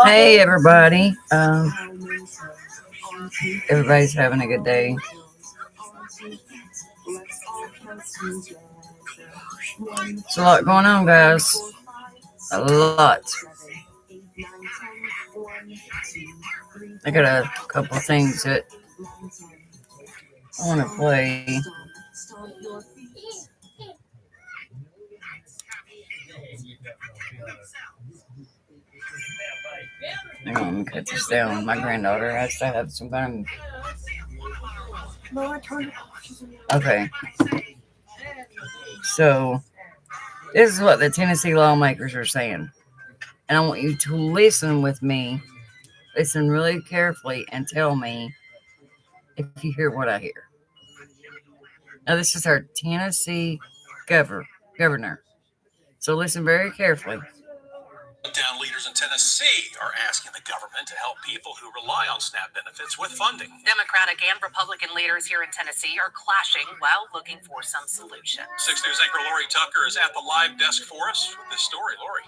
Hey, everybody. Everybody's having a good day. There's a lot going on, guys. A lot. I got a couple of things that I want to play. Hang on, let me cut this down. My granddaughter has to have some kind of. Okay. So, this is what the Tennessee lawmakers are saying. And I want you to listen with me. Listen really carefully and tell me if you hear what I hear. Now, this is our Tennessee governor. So listen very carefully. Down leaders in Tennessee are asking the government to help people who rely on SNAP benefits with funding. Democratic and Republican leaders here in Tennessee are clashing while looking for some solutions. 6 News anchor Lori Tucker is at the live desk for us with this story. Lori.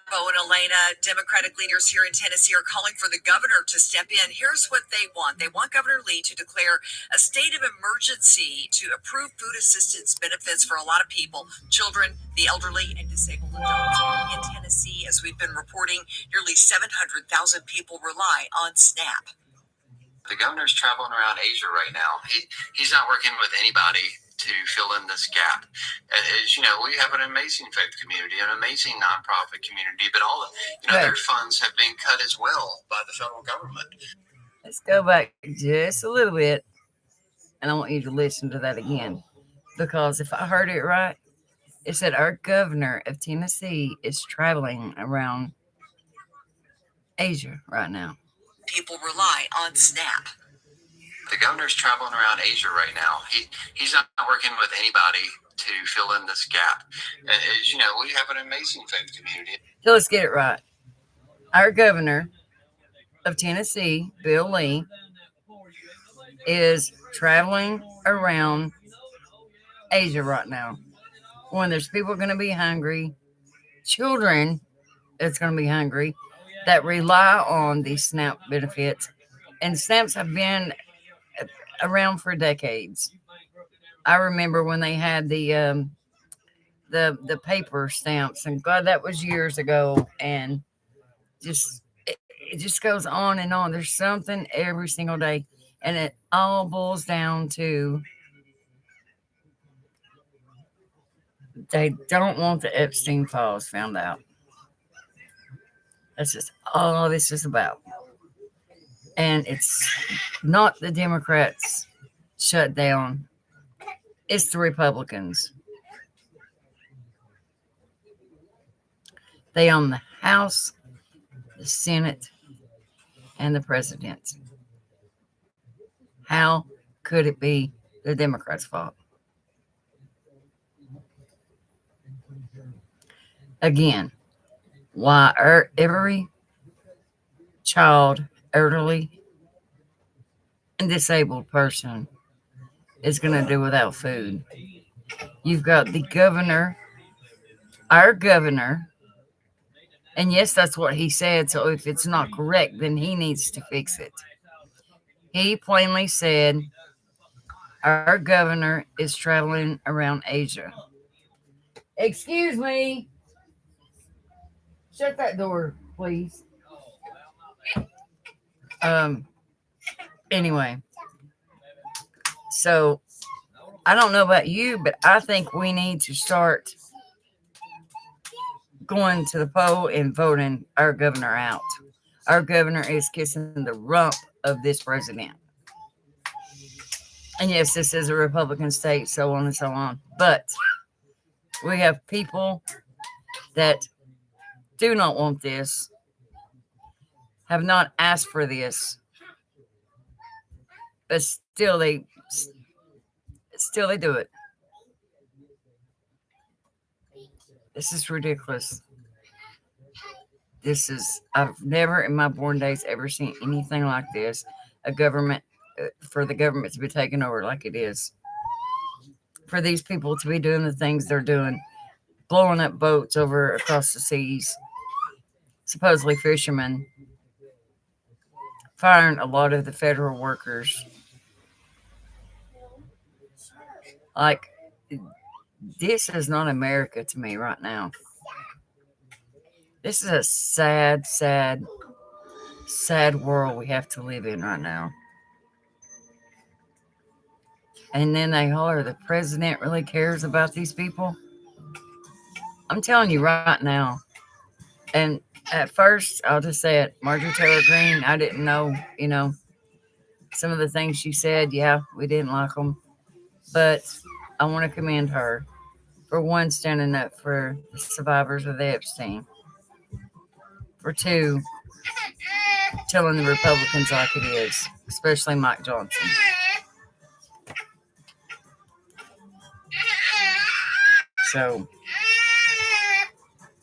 Bo and Elena, Democratic leaders here in Tennessee are calling for the governor to step in. Here's what they want. They want Governor Lee to declare a state of emergency to approve food assistance benefits for a lot of people, children, the elderly, and disabled adults. In Tennessee, as we've been reporting, nearly 700,000 people rely on SNAP. The governor's traveling around Asia right now. He's not working with anybody to fill in this gap. As you know, we have an amazing faith community, an amazing nonprofit community, but all their funds have been cut as well by the federal government. Let's go back just a little bit, and I want you to listen to that again, because if I heard it right, it said our governor of Tennessee is traveling around Asia right now. People rely on SNAP. The governor's traveling around Asia right now. He's not working with anybody to fill in this gap. As you know, we have an amazing faith community. So let's get it right. Our governor of Tennessee, Bill Lee, is traveling around Asia right now. When there's people going to be hungry, children that's going to be hungry, that rely on these SNAP benefits. And SNAPs have been around for decades. I remember when they had the paper stamps, and God, that was years ago. And it just goes on and on. There's something every single day, and it all boils down to they don't want the Epstein files found out. That's just all this is about. And it's not the Democrats shut down. It's the Republicans. They own the House, the Senate, and the President. How could it be the Democrats' fault? Again, why every child, elderly, and disabled person is going to do without food. You've got the governor, our governor, and yes, that's what he said. So if it's not correct, then he needs to fix it. He plainly said our governor is traveling around Asia. Excuse me. Shut that door, please. Anyway, so I don't know about you, but I think we need to start going to the poll and voting our governor out. Our governor is kissing the rump of this president. And yes, this is a Republican state, so on and so on. But we have people that do not want this, have not asked for this, but still they do it. This is ridiculous. I've never in my born days ever seen anything like this. A government, for the government to be taken over like it is. For these people to be doing the things they're doing, blowing up boats over across the seas, supposedly fishermen, firing a lot of the federal workers. Like, this is not America to me right now. This is a sad, sad, sad world we have to live in right now. And then they holler, the president really cares about these people. I'm telling you right now. And at first, I'll just say it, Marjorie Taylor Greene, I didn't know, some of the things she said. Yeah, we didn't like them. But I want to commend her for one, standing up for the survivors of the Epstein. For two, telling the Republicans like it is, especially Mike Johnson. So,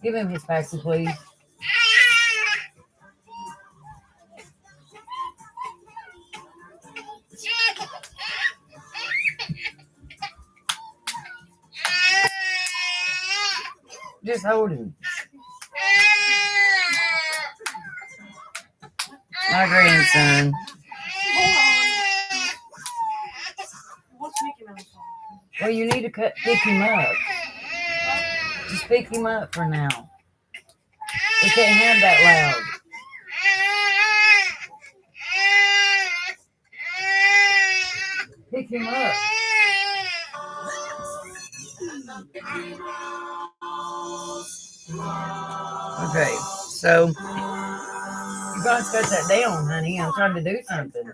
give him his paxi, please. Just hold him. My grandson. Well, you need to pick him up. Just pick him up for now. We can't have that loud. Pick him up. Okay, so you guys got that down, honey. I'm trying to do something.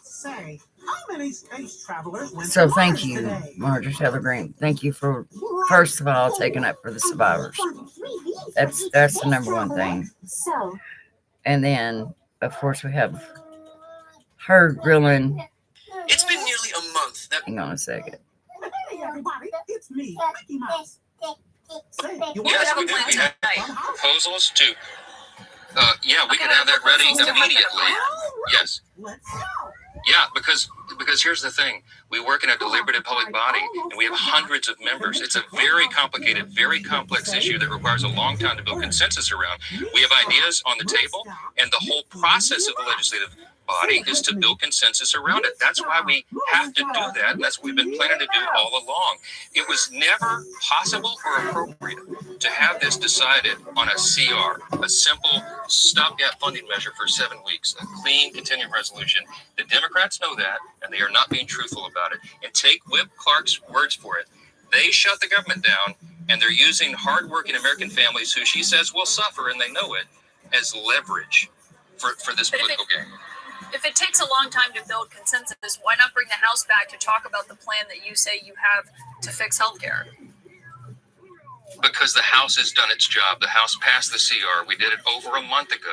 Say, how many space travelers went So to thank Mars you, today? Marjorie Taylor Greene. Thank you for, first of all, taking up for the survivors. That's the number one thing. And then, of course, we have her grilling. It's been nearly a month that. Hang on a second. Hey, everybody, it's me, Mickey Mouse. Say, you want Yes, to we do. have We a have fun house? proposals to. Yeah, we Okay, could have that ready proposals to immediately. All right, Yes. let's go. Yeah, because here's the thing. We work in a deliberative public body, and we have hundreds of members. It's a very complicated, very complex issue that requires a long time to build consensus around. We have ideas on the table, and the whole process of the legislative body is to build consensus around it. That's why we have to do that, and that's what we've been planning to do all along. It was never possible or appropriate to have this decided on a CR, a simple stopgap funding measure for 7 weeks, a clean continuing resolution. The Democrats know that, and they are not being truthful about it. And take Whip Clark's words for it. They shut the government down, and they're using hardworking American families who she says will suffer, and they know it, as leverage for this political game. If it takes a long time to build consensus, why not bring the House back to talk about the plan that you say you have to fix healthcare? Because the House has done its job. The House passed the CR. We did it over a month ago.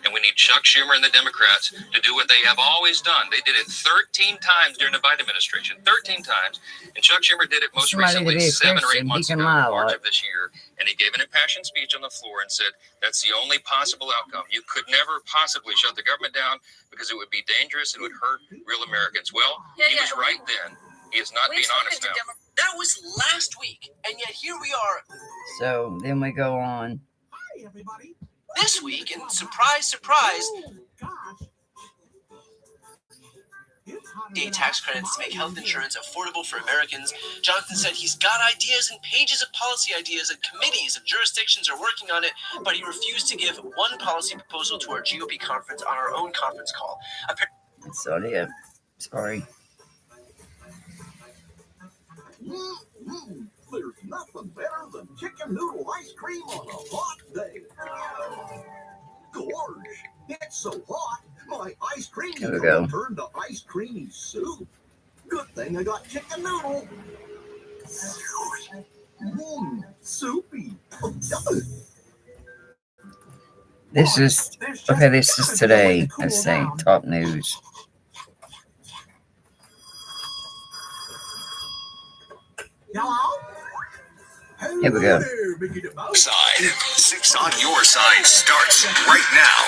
And we need Chuck Schumer and the Democrats to do what they have always done. They did it 13 times during the Biden administration. 13 times. And Chuck Schumer did it most Somebody to recently be a 7 or 8 Christian, he months can ago, lie a March lot. of this year. And he gave an impassioned speech on the floor and said, that's the only possible outcome. You could never possibly shut the government down because it would be dangerous and would hurt real Americans. Well, he was right then. He is not being honest now. That was last week, and yet here we are So then we go on. Hi, everybody. this week, and surprise, surprise, Oh, gosh. It's hotter day than tax a credits to make health tomatoes. insurance affordable for Americans. Jonathan said he's got ideas and pages of policy ideas, and committees of jurisdictions are working on it, but he refused to give one policy proposal to our GOP conference on our own conference call. That's all it is. Sorry. There's nothing better than chicken noodle ice cream on a hot day. Gorge, it's so hot, my ice cream There we go. turned to ice creamy soup. Good thing I got chicken noodle. Soupy. This is okay. This is today. Let's see. Top news. Hello? Here we go. Side. 6 on your side starts right now.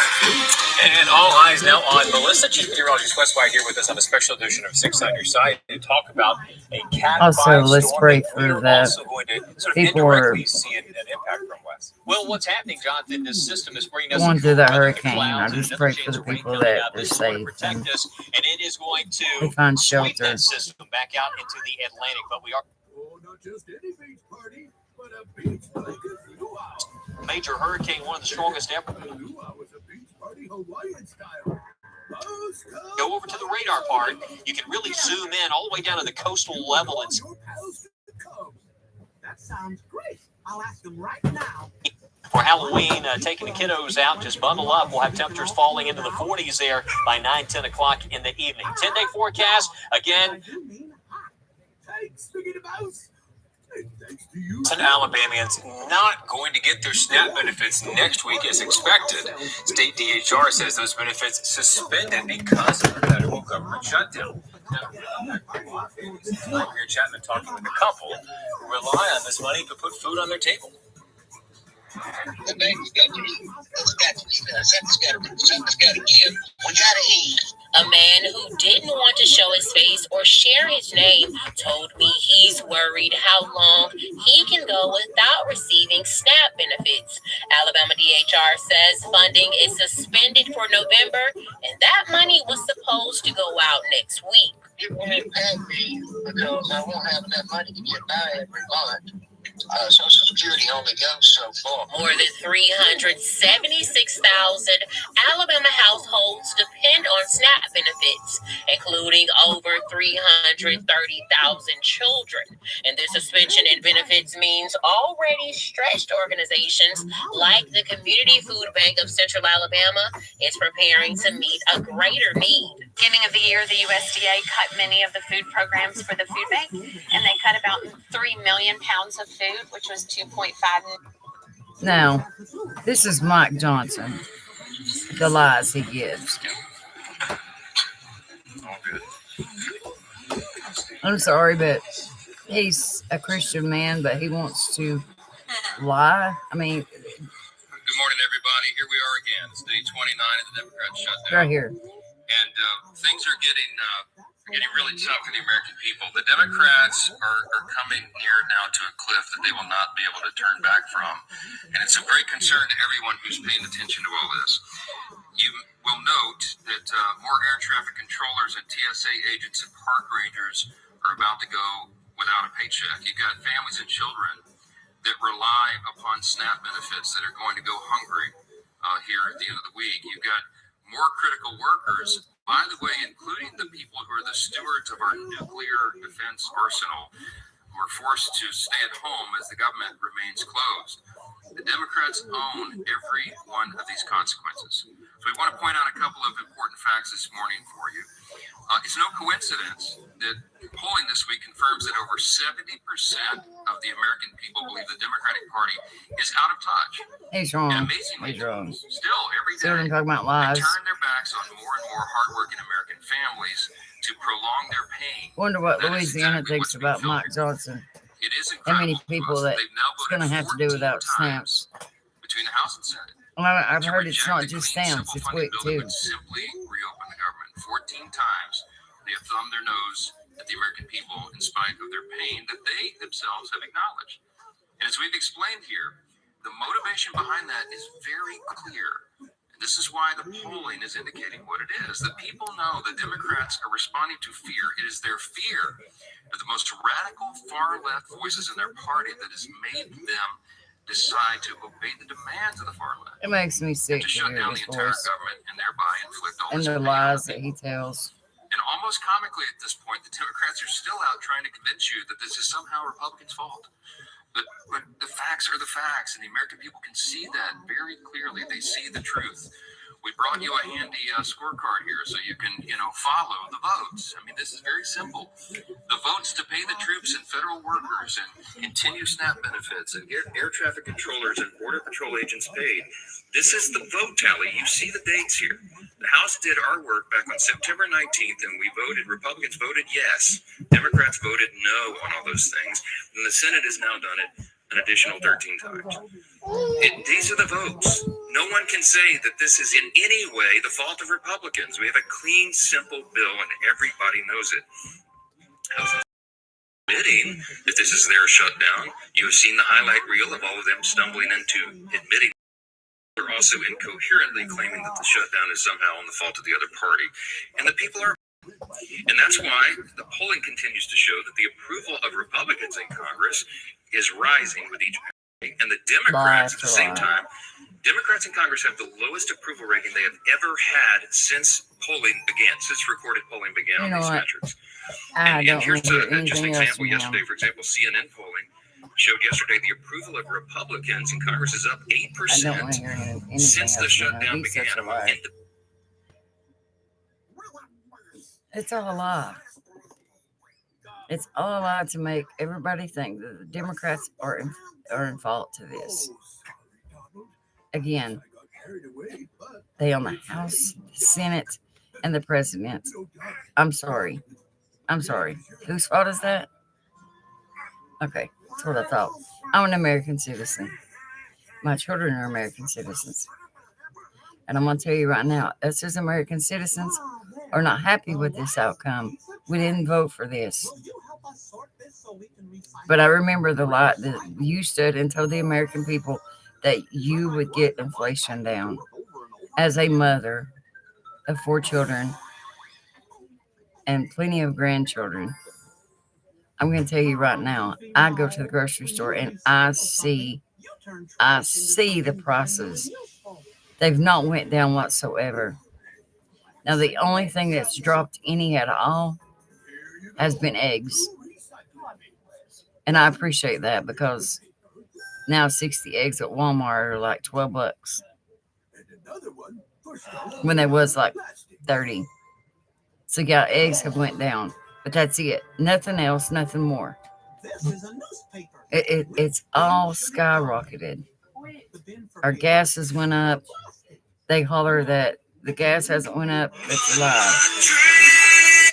And all eyes now on Melissa, Chief Meteorologist Westwide, here with us on a special edition of 6 on Your Side to talk about a Cat Also, 5 let's storm pray that for we're the also going to sort of people are indirectly see an impact from West. Well, what's happening, Jonathan, this system is bringing us going through the weather, hurricane. clouds, I and just another pray chance for the of rain people coming that out. are This is going to safe protect and us, and it is going they to find sweep shelter. that system back out into the Atlantic. But we are not just any beach party, but a beach like a luau. major hurricane, one of the strongest ever. A luau was a beach party Hawaiian style. Go over to the radar part. You can really zoom in all the way down to the coastal level. And that sounds great. I'll ask them right now. for Halloween, taking the kiddos out, just bundle up. We'll have temperatures falling into the 40s there by 9, 10 o'clock in the evening. 10-day forecast, again. Thanks, Biggie Mouse. Thanks to you. Some Alabamians not going to get their SNAP benefits next week as expected. State DHR says those benefits suspended because of the federal government shutdown. Now, Mayor Chapman talking with a couple who rely on this money to put food on their table. The baby's got to eat. It's got to be there. Something's got to give. We got to eat. A man who didn't want to show his face or share his name told me he's worried how long he can go without receiving SNAP benefits. Alabama DHR says funding is suspended for November, and that money was supposed to go out next week. It won't impact me because I won't have enough money to get by every month. Social Security only goes so far. More than 376,000 Alabama households depend on SNAP benefits, including over 330,000 children. And the suspension in benefits means already stretched organizations like the Community Food Bank of Central Alabama is preparing to meet a greater need. Beginning of the year, the USDA cut many of the food programs for the food bank, and they cut about 3 million pounds of food, which was 2.5. Now, this is Mike Johnson, the lies he gives. I'm sorry, but he's a Christian man, but he wants to lie. I mean, Good morning, everybody. Here we are again. It's day 29 of the Democrat shutdown. right here. And things are getting really tough for the American people. The Democrats are coming near now to a cliff that they will not be able to turn back from. And it's a great concern to everyone who's paying attention to all this. You will note that more air traffic controllers and TSA agents and park rangers are about to go without a paycheck. You've got families and children that rely upon SNAP benefits that are going to go hungry here at the end of the week. You've got more critical workers, by the way, including the people who are the stewards of our nuclear defense arsenal, who are forced to stay at home as the government remains closed. The Democrats own every one of these consequences. So we want to point out a couple of important facts this morning for you. It's no coincidence that polling this week confirms that over 70% of the American people believe the Democratic Party is out of touch. He's wrong. And amazingly, He's wrong. still every Still day, talking about they lies. turn their backs on more and more hardworking American families to prolong their pain. Wonder what That is Louisiana exactly thinks what's being about Mike filtered. Johnson. It is How many incredible to people us that they've now it's going to voted have to do 14 without times stamps. between the House and Senate. Well, I've to heard it's reject not the just clean, stamps, simple it's funding WIC bill that too. would simply reopen the government. 14 times they have thumbed their nose at the American people in spite of their pain that they themselves have acknowledged. And as we've explained here, the motivation behind that is very clear. And this is why the polling is indicating what it is. The people know the Democrats are responding to fear. It is their fear of the most radical far-left voices in their party that has made them decide to obey the demands of the far left. It makes me sick To to shut hear down his the entire voice government and thereby inflict all and this the pain on lies the that people. he tells. And almost comically at this point, the Democrats are still out trying to convince you that this is somehow Republicans' fault. But the facts are the facts, and the American people can see that very clearly. They see the truth. We brought you a handy scorecard here so you can, follow the votes. I mean, this is very simple. The votes to pay the troops and federal workers and continue SNAP benefits and get air traffic controllers and border patrol agents paid. This is the vote tally. You see the dates here. The House did our work back on September 19th, and we voted. Republicans voted yes. Democrats voted no on all those things. And the Senate has now done it. an additional 13 times. These are the votes. No one can say that this is in any way the fault of Republicans. We have a clean, simple bill, and everybody knows it. Admitting that this is their shutdown. You have seen the highlight reel of all of them stumbling into admitting. They're also incoherently claiming that the shutdown is somehow on the fault of the other party. And the people are. And that's why the polling continues to show that the approval of Republicans in Congress is rising with each party. And the Democrats at the same time, Democrats in Congress have the lowest approval rating they have ever had since polling began, since recorded polling began on these metrics. And here's just an example. Yesterday, for example, CNN polling showed yesterday the approval of Republicans in Congress is up 8% since the shutdown began. It's all a lie. It's all a lie to make everybody think that the Democrats are in fault to this. Again, they own the House, the Senate, and the President. I'm sorry. Whose fault is that? Okay, that's what I thought. I'm an American citizen. My children are American citizens. And I'm going to tell you right now, us as American citizens are not happy with this outcome. We didn't vote for this. But I remember the lie that you stood and told the American people that you would get inflation down. As a mother of 4 children and plenty of grandchildren, I'm going to tell you right now, I go to the grocery store and I see the prices. They've not went down whatsoever. Now, the only thing that's dropped any at all has been eggs. And I appreciate that because now 60 eggs at Walmart are like $12 when they was like 30. So yeah, eggs have went down, but that's it. Nothing else, nothing more. It's all skyrocketed. Our gases went up. They holler that the gas hasn't went up. That's a lie.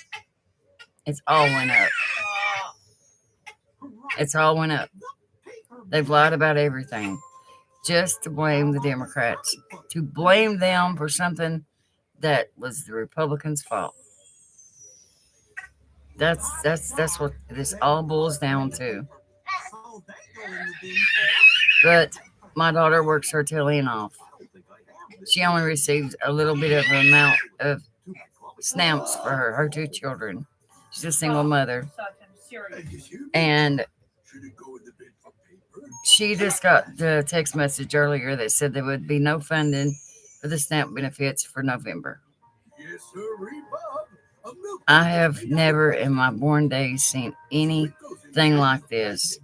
It's all went up. It's all went up. They've lied about everything just to blame the Democrats, to blame them for something that was the Republicans' fault. That's what this all boils down to. But my daughter works her tail end off. She only receives a little bit of an amount of stamps for her 2 children. She's a single mother. And she just got the text message earlier that said there would be no funding for the SNAP benefits for November. I have never in my born days seen anything like this.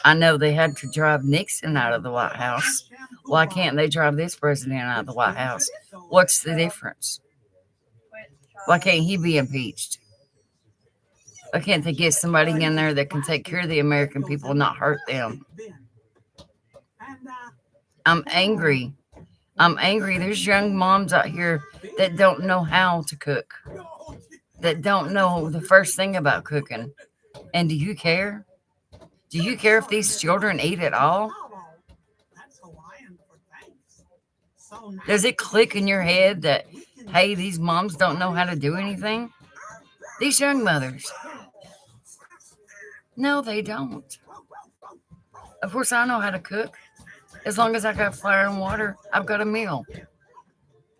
I know they had to drive Nixon out of the White House. Why can't they drive this president out of the White House? What's the difference? Why can't he be impeached? Why can't they get somebody in there that can take care of the American people and not hurt them? I'm angry. There's young moms out here that don't know how to cook, that don't know the first thing about cooking. And do you care? Do you care if these children eat at all? Does it click in your head that, hey, these moms don't know how to do anything? These young mothers. No, they don't. Of course, I know how to cook. As long as I got flour and water, I've got a meal.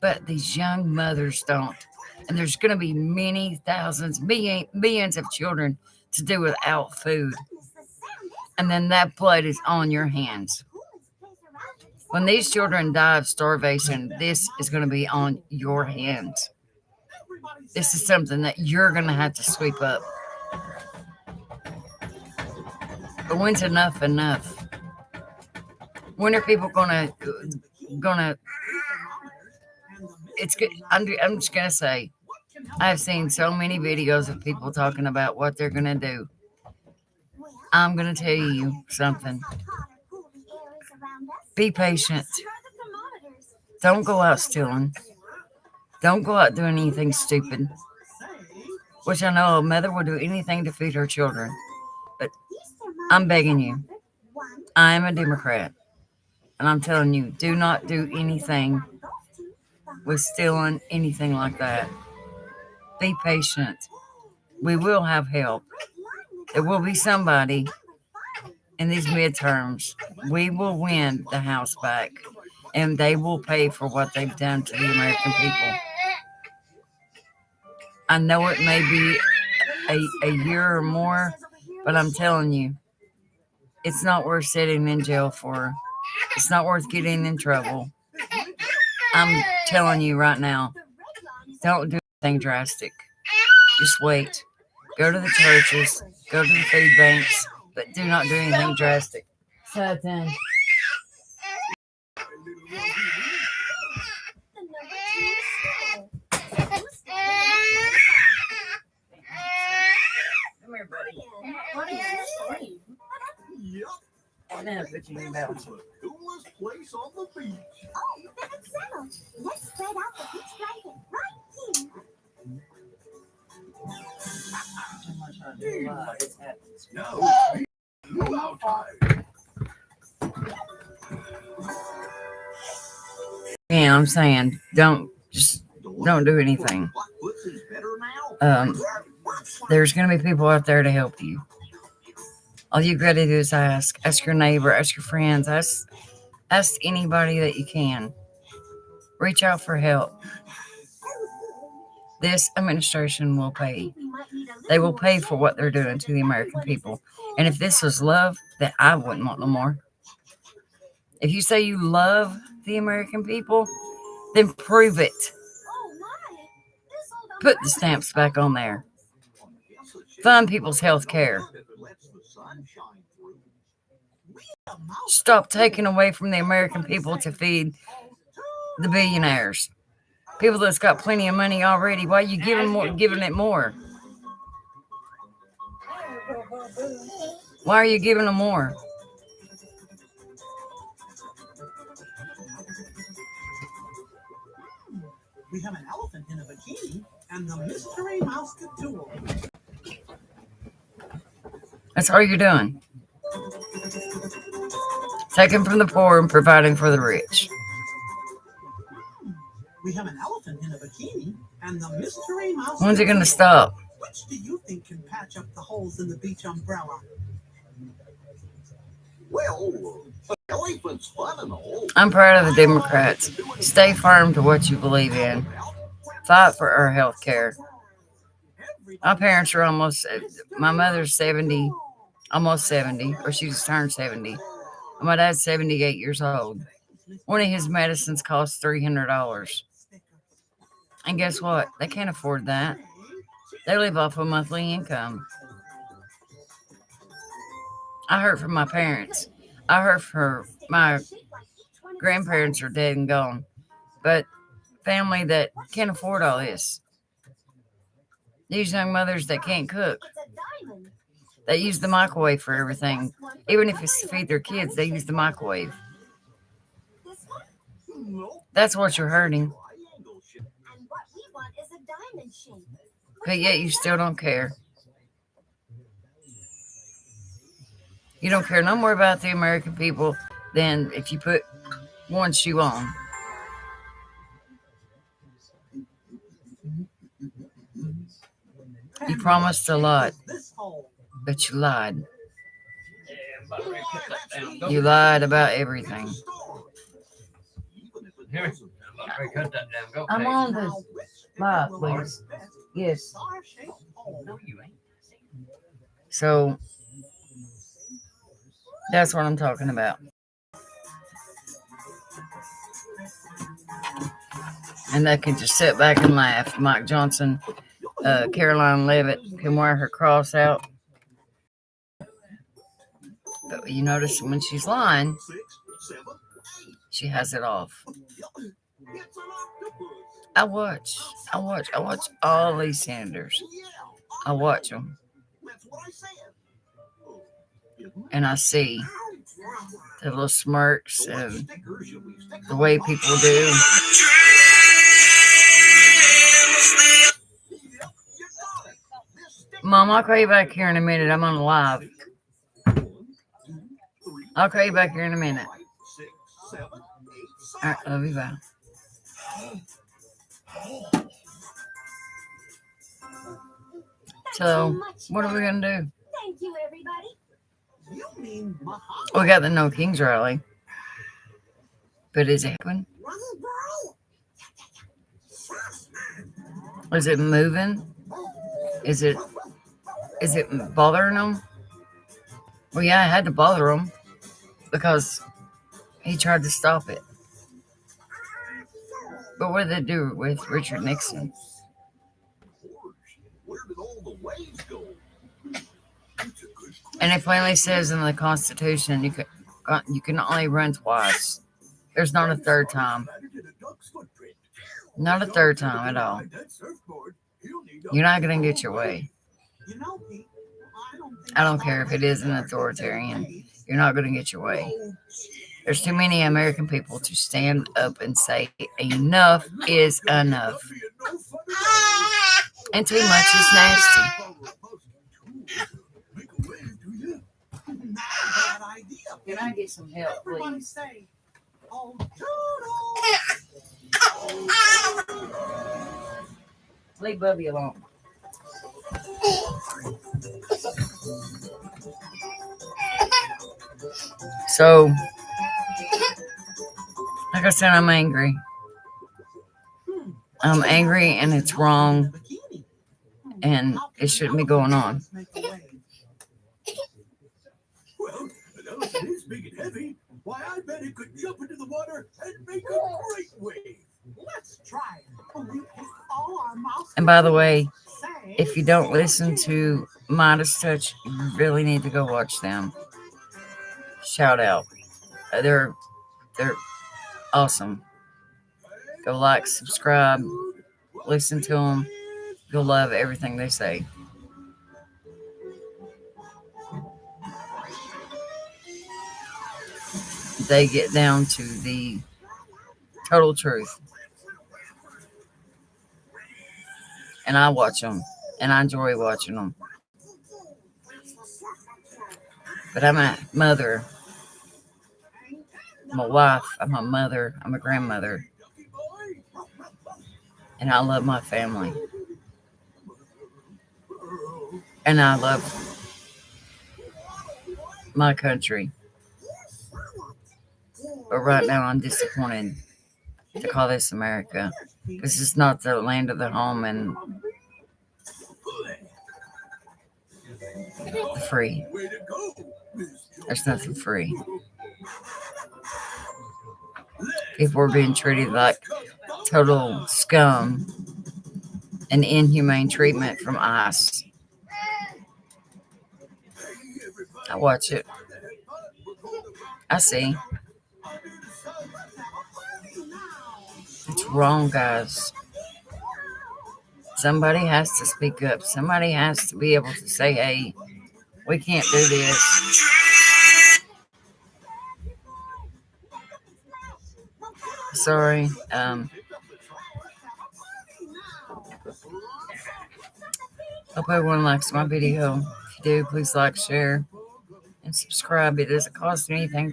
But these young mothers don't. And there's going to be many thousands, millions of children to do without food. And then that blood is on your hands. When these children die of starvation, this is going to be on your hands. This is something that you're going to have to sweep up. But when's enough? When are people gonna? It's good. I'm just gonna say, I've seen so many videos of people talking about what they're gonna do. I'm gonna tell you something. Be patient. Don't go out stealing. Don't go out doing anything stupid. Which I know a mother will do anything to feed her children. But I'm begging you. I am a Democrat, and I'm telling you, do not do anything with stealing, anything like that. Be patient. We will have help. There will be somebody in these midterms. We will win the House back, and they will pay for what they've done to the American people. I know it may be a year or more, but I'm telling you, it's not worth sitting in jail for. It's not worth getting in trouble. I'm telling you right now, don't do anything drastic. Just wait. Go to the churches, go to the food banks, but do not do anything drastic. Satan. Come here, buddy. What is this? Yep. Now put you in the It's the coolest place on the beach. Oh, that's settled. Let's spread out the beach blanket right here. No, you outside. Yeah, I'm saying don't do anything. There's going to be people out there to help you. All you got to do is ask your neighbor, ask your friends, ask anybody that you can. Reach out for help. This administration will pay. They will pay for what they're doing to the American people. And if this was love, then I wouldn't want no more. If you say you love the American people, then prove it. Put the stamps back on there. Fund people's health care. Stop taking away from the American people to feed the billionaires. People that's got plenty of money already. Why are you giving it more? Why are you giving them more? We have an elephant in a bikini and the mystery mouse couture. That's all you're doing. Taking from the poor and providing for the rich. We have an elephant in a bikini and the mystery mouse. When's it going to stop? Which do you think can patch up the holes in the beach umbrella? Well, elephant's fun and all. I'm proud of the Democrats. Stay firm to what you believe in. Fight for our health care. My parents are my mother's 70, almost 70, or she just turned 70. And my dad's 78 years old. One of his medicines costs $300. And guess what? They can't afford that. They live off a monthly income. I heard from my parents. I heard from my grandparents are dead and gone. But family that can't afford all this. These young mothers that can't cook. They use the microwave for everything. Even if it's to feed their kids, they use the microwave. That's what you're hurting. But yet you still don't care. You don't care no more about the American people than if you put one shoe on. You promised a lot, but you lied. You lied about everything. I'm on this live, please. Yes. So that's what I'm talking about. And they can just sit back and laugh. Mike Johnson, Caroline Leavitt can wear her cross out. But you notice when she's lying, she has it off. I watch all these senators. I watch them. And I see the little smirks and the way people do. Mom, I'll call you back here in a minute. I'm on live. I'll call you back here in a minute. 6, 7, 8, All right, love you, bye. So, what are we going to do? Thank you, everybody. You mean Muhammad? We got the No Kings rally. But is it happening? Is it moving? Is it bothering them? Well, yeah, I had to bother him because he tried to stop it. But what did they do with Richard Nixon? Where did all the waves go? And it plainly says in the Constitution you can only run twice. There's not a third time. Not a third time at all. You're not going to get your way. I don't care if it is an authoritarian. You're not going to get your way. There's too many American people to stand up and say enough is enough. And too much is nasty. Can I get some help, please? Leave Bubby alone. So, like I said, I'm angry. I'm angry and it's wrong. And it shouldn't be going on. Well, now it is big and heavy. Why, I bet it could jump into the water and make a great wave. Let's try it. And by the way, if you don't listen to Midas Touch, you really need to go watch them. Shout out. They're awesome. Go like, subscribe, listen to them. You'll love everything they say. They get down to the total truth. And I watch them. And I enjoy watching them. But I'm a mother. I'm a wife. I'm a mother. I'm a grandmother. And I love my family. And I love my country. But right now I'm disappointed to call this America. This is not the land of the home and the free. There's nothing free. People are being treated like total scum and inhumane treatment from ICE. I watch it. I see. It's wrong, guys. Somebody has to speak up. Somebody has to be able to say, hey, we can't do this. Sorry. Hope everyone likes my video. If you do, please like, share, and subscribe. It doesn't cost me anything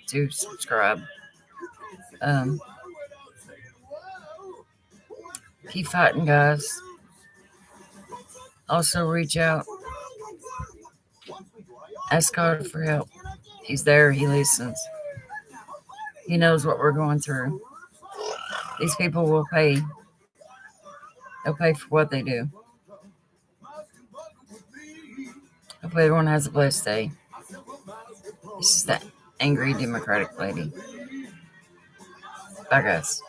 to subscribe. Keep fighting, guys. Also, reach out. Ask God for help. He's there. He listens. He knows what we're going through. These people will pay. They'll pay for what they do. Hope everyone has a blessed day. This is that angry Democratic lady. Bye, guys.